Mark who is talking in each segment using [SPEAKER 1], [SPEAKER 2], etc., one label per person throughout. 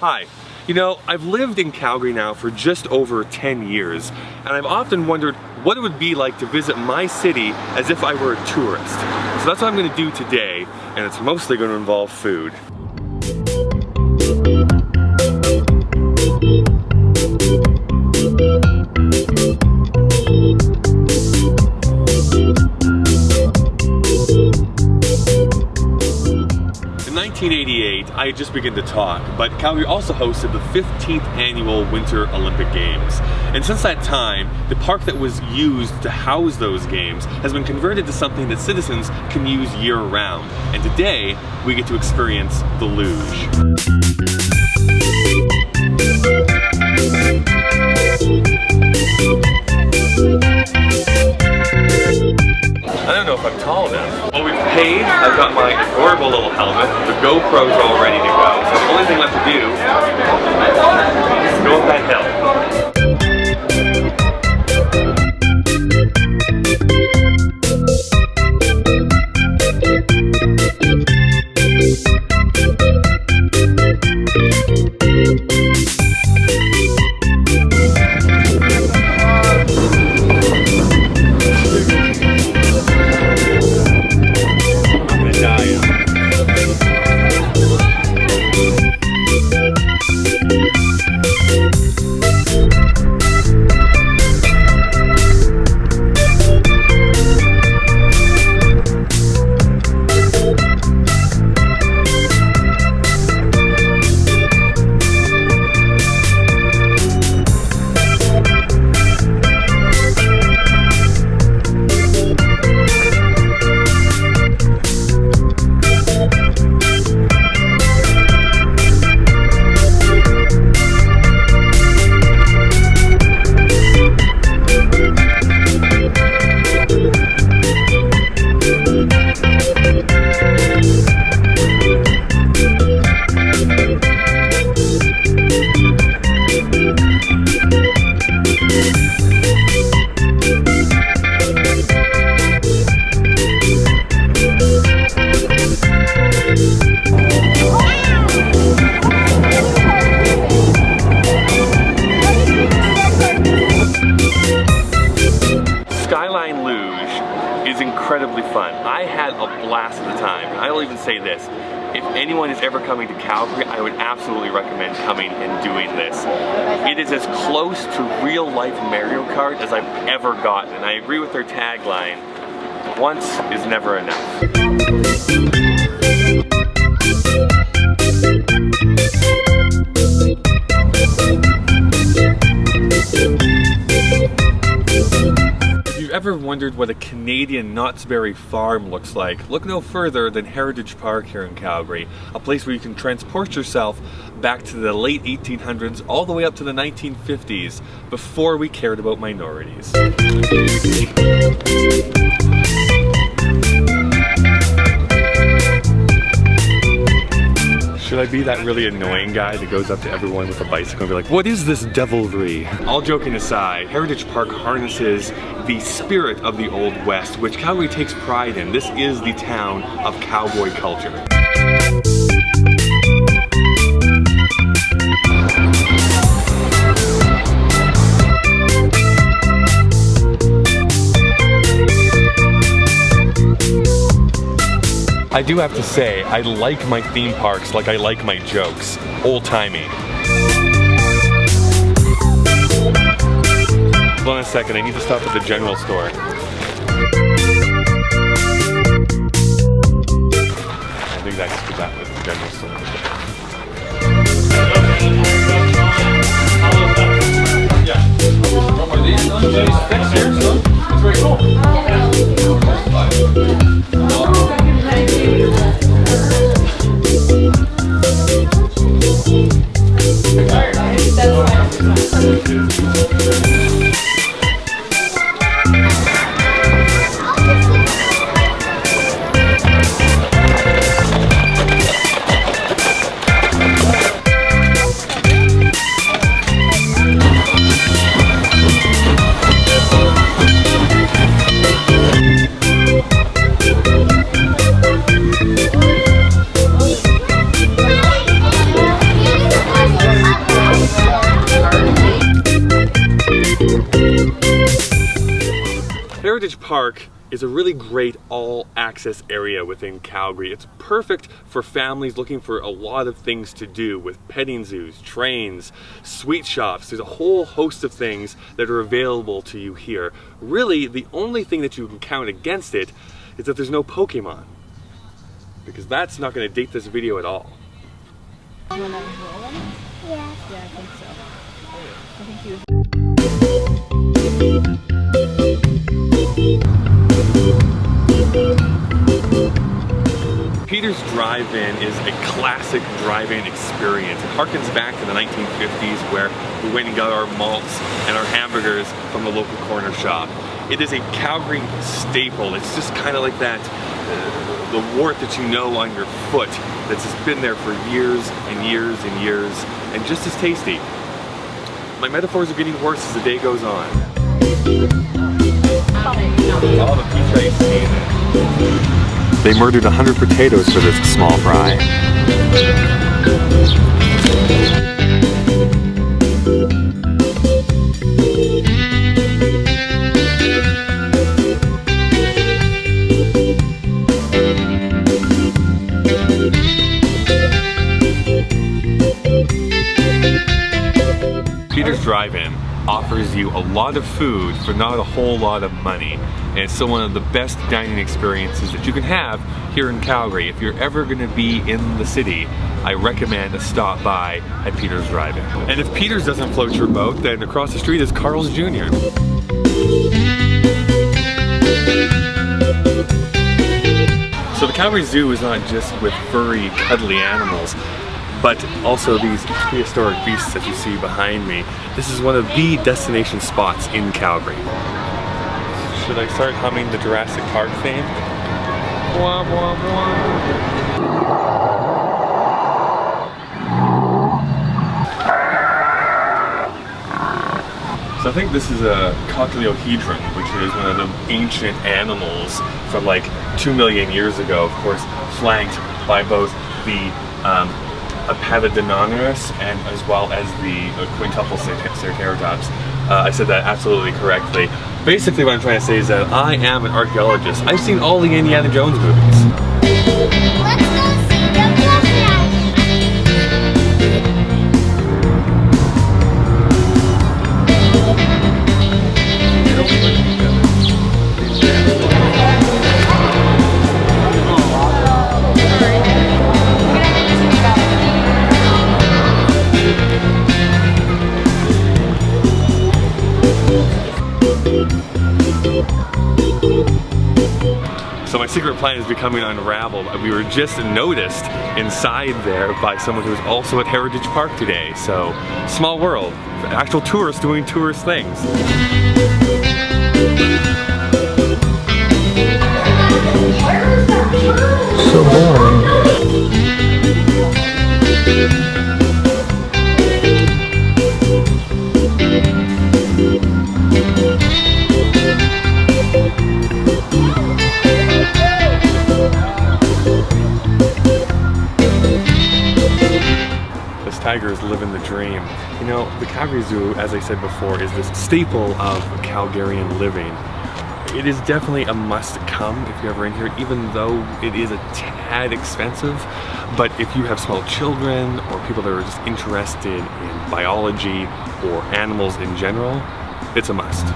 [SPEAKER 1] Hi. You know, I've lived in Calgary now for just over 10 years, and I've often wondered what it would be like to visit my city as if I were a tourist. So that's what I'm going to do today, and it's mostly going to involve food. In 1988, I had just begun to talk, but Calgary also hosted the 15th annual Winter Olympic Games. And since that time, the park that was used to house those games has been converted to something that citizens can use year-round. And today, we get to experience the luge. I don't know if I'm tall enough. Well, we've paid. I've got my adorable little helmet. The GoPros are all ready to go. So the only thing left to do is go up that hill. Skyline Luge is incredibly fun. I had a blast at the time, and I will even say this. If anyone is ever coming to Calgary, I would absolutely recommend coming and doing this. It is as close to real life Mario Kart as I've ever gotten, and I agree with their tagline, once is never enough. If you've ever wondered what a Canadian Knott's Berry Farm looks like, look no further than Heritage Park here in Calgary, a place where you can transport yourself back to the late 1800s all the way up to the 1950s, before we cared about minorities. Should I be that really annoying guy that goes up to everyone with a bicycle and be like, what is this devilry? All joking aside, Heritage Park harnesses the spirit of the Old West, which Calgary takes pride in. This is the town of cowboy culture. I do have to say, I like my theme parks like I like my jokes. Old-timey. Hold on a second, I need to stop at the general store. I think that's what that was, the general store. Yeah. Are these fixed here? It's very cool. Heritage Park is a really great all-access area within Calgary. It's perfect for families looking for a lot of things to do, with petting zoos, trains, sweet shops. There's a whole host of things that are available to you here. Really, the only thing that you can count against it is that there's no Pokemon, because that's not going to date this video at all.
[SPEAKER 2] You want to roll them? Yeah. Yeah, I think so. I think you.
[SPEAKER 1] Peter's Drive-In is a classic drive-in experience. It harkens back to the 1950s, where we went and got our malts and our hamburgers from the local corner shop. It is a Calgary staple. It's just kind of like that, the wart that you know on your foot that's just been there for years and years and years, and just as tasty. My metaphors are getting worse as the day goes on. All the pizza you see. They murdered 100 potatoes for this small fry. Peter's Drive-In offers you a lot of food for not a whole lot of money, and it's still one of the best dining experiences that you can have here in Calgary. If you're ever going to be in the city, I recommend a stop by at Peter's Drive-In. And if Peter's doesn't float your boat, then across the street is Carl's Jr. So the Calgary Zoo is not just with furry, cuddly animals, but also these prehistoric beasts that you see behind me. This is one of the destination spots in Calgary. Should I start humming the Jurassic Park theme? Wah, wah, wah. So I think this is a Cotylohedron, which is one of the ancient animals from like 2 million years ago, of course, flanked by both the Apatodonurus and as well as the quintuple Ceratops. I said that absolutely correctly. Basically what I'm trying to say is that I am an archaeologist. I've seen all the Indiana Jones movies.
[SPEAKER 3] Let's go see the
[SPEAKER 1] So my secret plan is becoming unraveled. We were just noticed inside there by someone who was also at Heritage Park today. So, small world. Actual tourists doing tourist things.
[SPEAKER 4] So boring.
[SPEAKER 1] Tigers living the dream. You know, the Calgary Zoo, as I said before, is this staple of Calgarian living. It is definitely a must come if you're ever in here, even though it is a tad expensive. But if you have small children or people that are just interested in biology or animals in general, it's a must.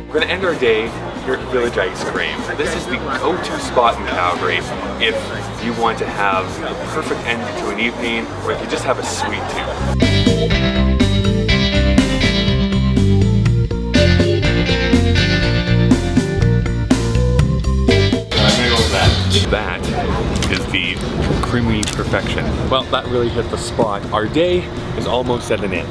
[SPEAKER 1] We're gonna end our day here at Village Ice Cream. This is the go-to spot in Calgary if you want to have the perfect ending to an evening, or if you just have a sweet tooth. That is the creamy perfection. Well, that really hit the spot. Our day is almost at an end.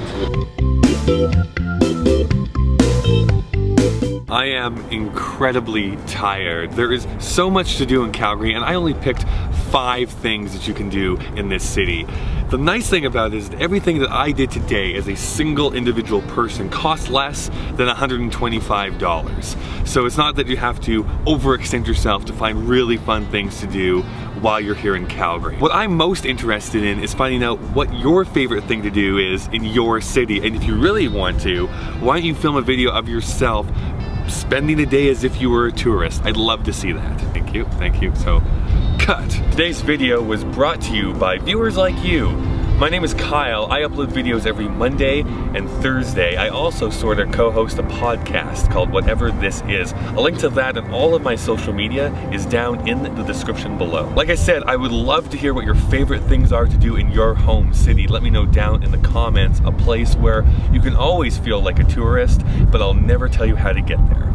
[SPEAKER 1] I am incredibly tired. There is so much to do in Calgary, and I only picked 5 things that you can do in this city. The nice thing about it is that everything that I did today as a single individual person costs less than $125. So it's not that you have to overextend yourself to find really fun things to do while you're here in Calgary. What I'm most interested in is finding out what your favorite thing to do is in your city. And if you really want to, why don't you film a video of yourself spending a day as if you were a tourist? I'd love to see that. Thank you, thank you. So, cut. Today's video was brought to you by viewers like you. My name is Kyle. I upload videos every Monday and Thursday. I also sort of co-host a podcast called Whatever This Is. A link to that and all of my social media is down in the description below. Like I said, I would love to hear what your favorite things are to do in your home city. Let me know down in the comments a place where you can always feel like a tourist, but I'll never tell you how to get there.